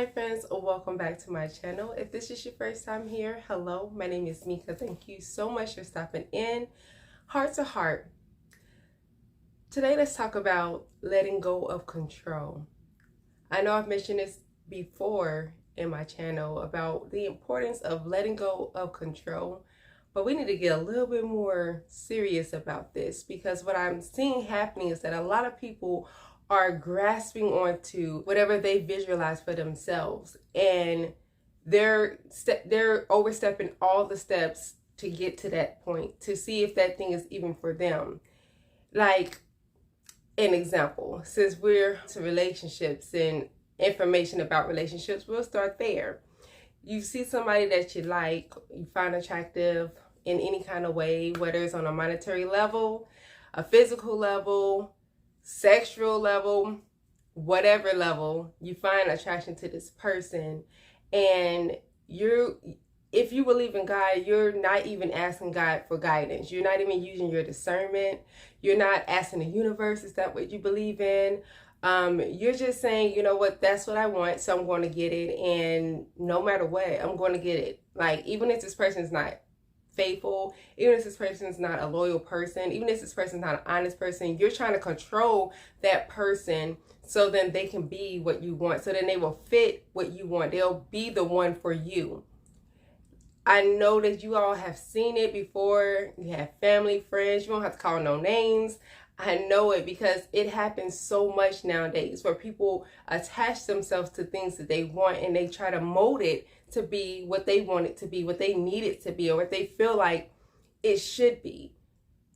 Hi friends, welcome back to my channel. If this is your first time here, hello, my name is Mika. Thank you so much for stopping in. Heart to heart. Today let's talk about letting go of control. I know I've mentioned this before in my channel about the importance of letting go of control, but we need to get a little bit more serious about this because what I'm seeing happening is that a lot of people are grasping onto whatever they visualize for themselves, and they're overstepping all the steps to get to that point, to see if that thing is even for them. Like an example, since we're to relationships and information about relationships, we'll start there. You see somebody that you like, you find attractive in any kind of way, whether it's on a monetary level, a physical level, sexual level, whatever level, you find attraction to this person, and if you believe in God, you're not even asking God for guidance. You're not even using your discernment. You're not asking the universe, is that what you believe in? You're just saying, you know what, that's what I want, so I'm going to get it, and no matter what, I'm going to get it. Like, even if this person's not faithful, even if this person is not a loyal person, even if this person is not an honest person, you're trying to control that person so then they can be what you want, so then they will fit what you want. They'll be the one for you. I know that you all have seen it before. You have family, friends, you don't have to call no names. I know it because it happens so much nowadays where people attach themselves to things that they want and they try to mold it to be what they want it to be, what they need it to be, or what they feel like it should be.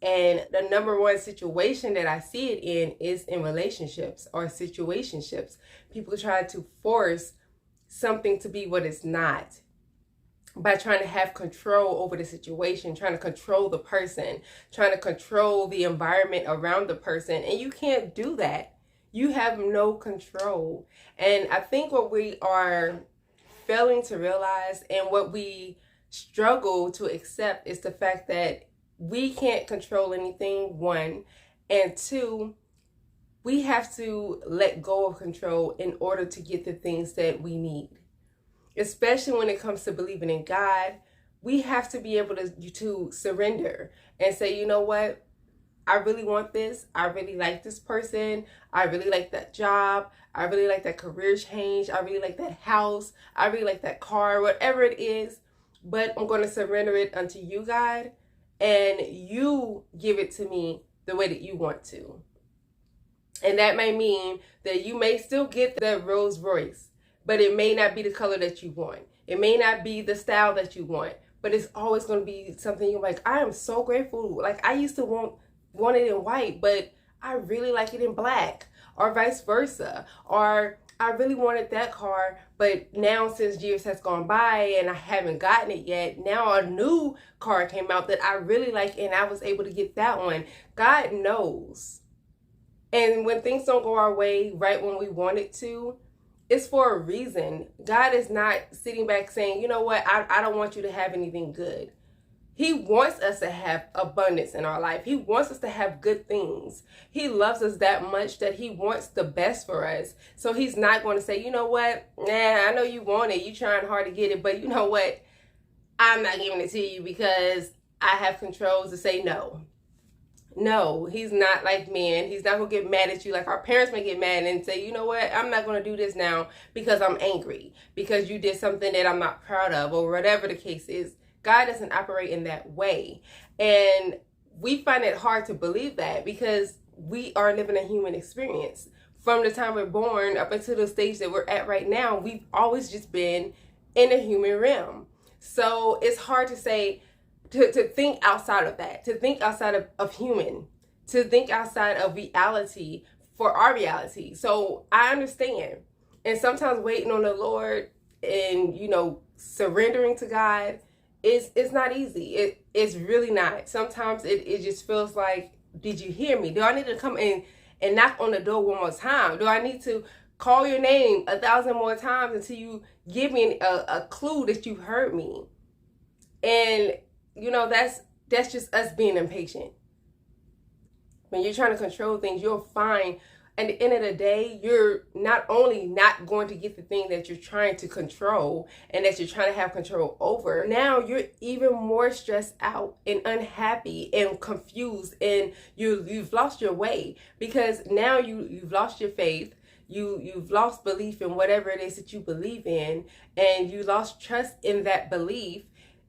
And the number one situation that I see it in is in relationships or situationships. People try to force something to be what it's not by trying to have control over the situation, trying to control the person, trying to control the environment around the person. And you can't do that. You have no control. And I think what we are failing to realize and what we struggle to accept is the fact that we can't control anything, one, and two, we have to let go of control in order to get the things that we need. Especially when it comes to believing in God, we have to be able to surrender and say, you know what? I really want this. I really like this person. I really like that job. I really like that career change. I really like that house. I really like that car, whatever it is. But I'm going to surrender it unto you, God, and you give it to me the way that you want to. And that may mean that you may still get that Rolls Royce, but it may not be the color that you want. It may not be the style that you want, but it's always going to be something you're like, I am so grateful. Like, I used to want it in white, but I really like it in black, or vice versa. Or I really wanted that car, but now since years has gone by and I haven't gotten it yet, now a new car came out that I really like and I was able to get that one. God knows. And when things don't go our way right when we want it to, it's for a reason. God is not sitting back saying, you know what, I don't want you to have anything good. He wants us to have abundance in our life. He wants us to have good things. He loves us that much that he wants the best for us. So he's not going to say, you know what, nah, I know you want it. You trying hard to get it, but you know what, I'm not giving it to you because I have controls to say no. No, he's not like men. He's not going to get mad at you like our parents may get mad and say, you know what, I'm not going to do this now because I'm angry, because you did something that I'm not proud of, or whatever the case is. God doesn't operate in that way. And we find it hard to believe that because we are living a human experience. From the time we're born up until the stage that we're at right now, we've always just been in a human realm. So it's hard to say, to think outside of that, to think outside of human, to think outside of reality for our reality. So I understand. And sometimes waiting on the Lord and, you know, surrendering to God, it's not easy. It's really not. Sometimes it just feels like, did you hear me? Do I need to come in and knock on the door one more time? Do I need to call your name 1,000 more times until you give me a clue that you heard me? And, you know, that's just us being impatient. When you're trying to control things, you'll find at the end of the day, you're not only not going to get the thing that you're trying to control and that you're trying to have control over, now you're even more stressed out and unhappy and confused, and you've lost your way, because now you've lost your faith. You've lost belief in whatever it is that you believe in, and you lost trust in that belief,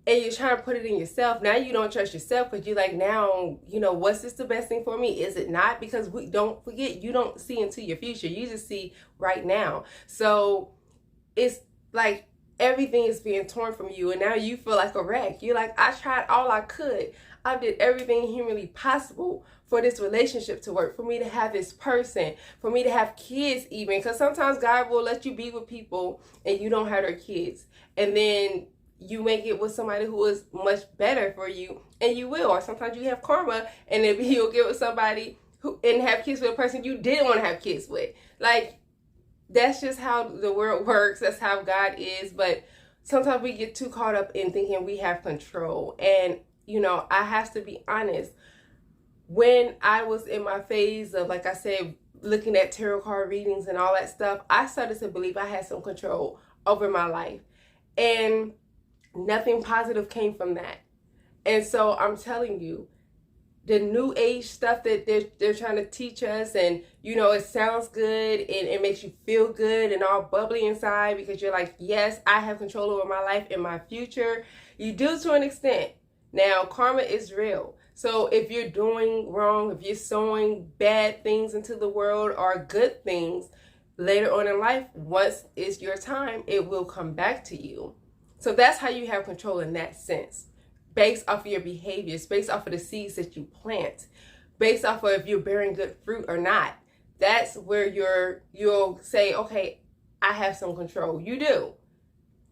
and you're trying to put it in yourself. Now you don't trust yourself, because you're like, now, what's this the best thing for me? Is it not? Because we don't forget, you don't see into your future. You just see right now. So it's like everything is being torn from you, and now you feel like a wreck. You're like, I tried all I could. I did everything humanly possible for this relationship to work, for me to have this person, for me to have kids even. Because sometimes God will let you be with people and you don't have their kids. And then you may get with somebody who is much better for you, and you will. Or sometimes you have karma, and then you'll get with somebody who and have kids with a person you didn't want to have kids with. Like, that's just how the world works. That's how God is. But sometimes we get too caught up in thinking we have control. And, I have to be honest. When I was in my phase of, like I said, looking at tarot card readings and all that stuff, I started to believe I had some control over my life. And nothing positive came from that. And so I'm telling you, the new age stuff that they're trying to teach us, and it sounds good and it makes you feel good and all bubbly inside, because you're like, yes, I have control over my life and my future. You do, to an extent. Now, karma is real. So if you're doing wrong, if you're sowing bad things into the world or good things, later on in life, once it's your time, it will come back to you. So that's how you have control in that sense, based off of your behaviors, based off of the seeds that you plant, based off of if you're bearing good fruit or not. That's where you'll say, okay, I have some control. You do.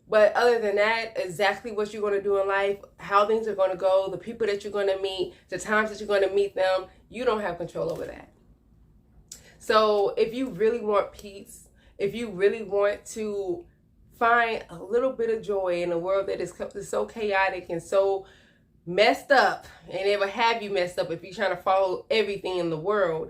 But other than that, exactly what you're going to do in life, how things are going to go, the people that you're going to meet, the times that you're going to meet them, you don't have control over that. So if you really want peace, if you really want to find a little bit of joy in a world that is so chaotic and so messed up, and it will have you messed up if you're trying to follow everything in the world,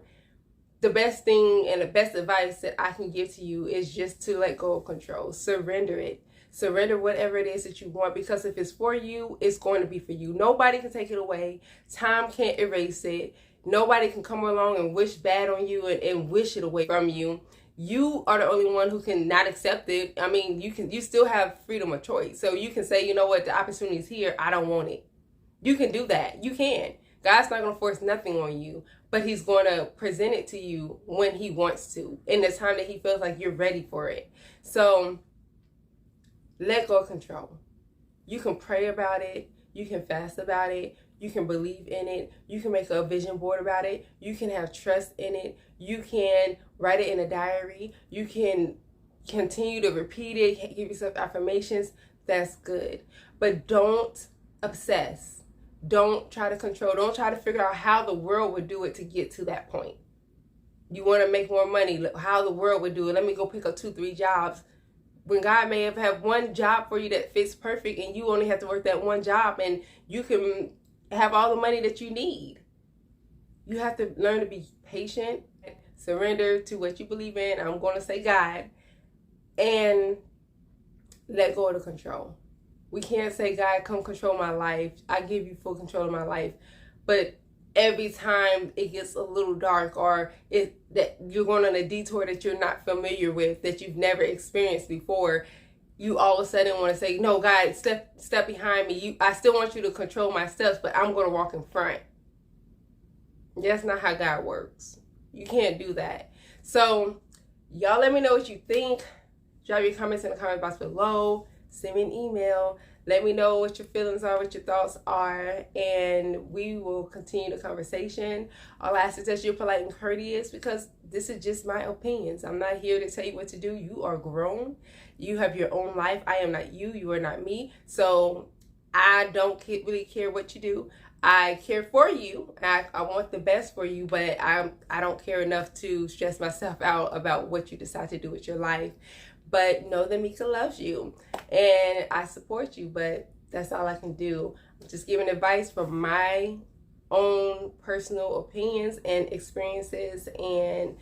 the best thing and the best advice that I can give to you is just to let go of control. Surrender it. Surrender whatever it is that you want, because if it's for you, it's going to be for you. Nobody can take it away. Time can't erase it. Nobody can come along and wish bad on you and wish it away from you. You are the only one who can not accept it. I mean, you still have freedom of choice. So you can say, you know what, the opportunity is here. I don't want it. You can do that. You can. God's not going to force nothing on you, but he's going to present it to you when he wants to, in the time that he feels like you're ready for it. So let go of control. You can pray about it. You can fast about it. You can believe in it. You can make a vision board about it. You can have trust in it. You can write it in a diary. You can continue to repeat it, give yourself affirmations. That's good. But don't obsess. Don't try to control. Don't try to figure out how the world would do it to get to that point. You want to make more money, how the world would do it. Let me go pick up 2-3 jobs. When God may have one job for you that fits perfect, and you only have to work that one job, and you can have all the money that you need. You have to learn to be patient, surrender to what you believe in. I'm going to say God, and let go of the control. We can't say, God, come control my life. I give you full control of my life. But every time it gets a little dark, or that you're going on a detour that you're not familiar with, that you've never experienced before, you all of a sudden want to say, no, God, step behind me. I still want you to control my steps, but I'm going to walk in front. That's not how God works. You can't do that. So y'all let me know what you think. Drop your comments in the comment box below. Send me an email. Let me know what your feelings are, what your thoughts are, and we will continue the conversation. All I ask is that you're polite and courteous, because this is just my opinions. I'm not here to tell you what to do. You are grown. You have your own life. I am not you. You are not me. So I don't really care what you do. I care for you. I want the best for you, but I don't care enough to stress myself out about what you decide to do with your life. But know that Mika loves you and I support you, but that's all I can do. I'm just giving advice from my own personal opinions and experiences, and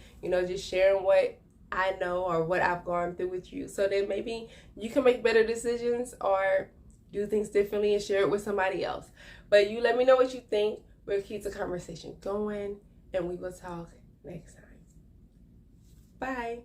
just sharing what I know or what I've gone through with you, so that maybe you can make better decisions or do things differently and share it with somebody else. But you let me know what you think. We'll keep the conversation going, and we will talk next time. Bye.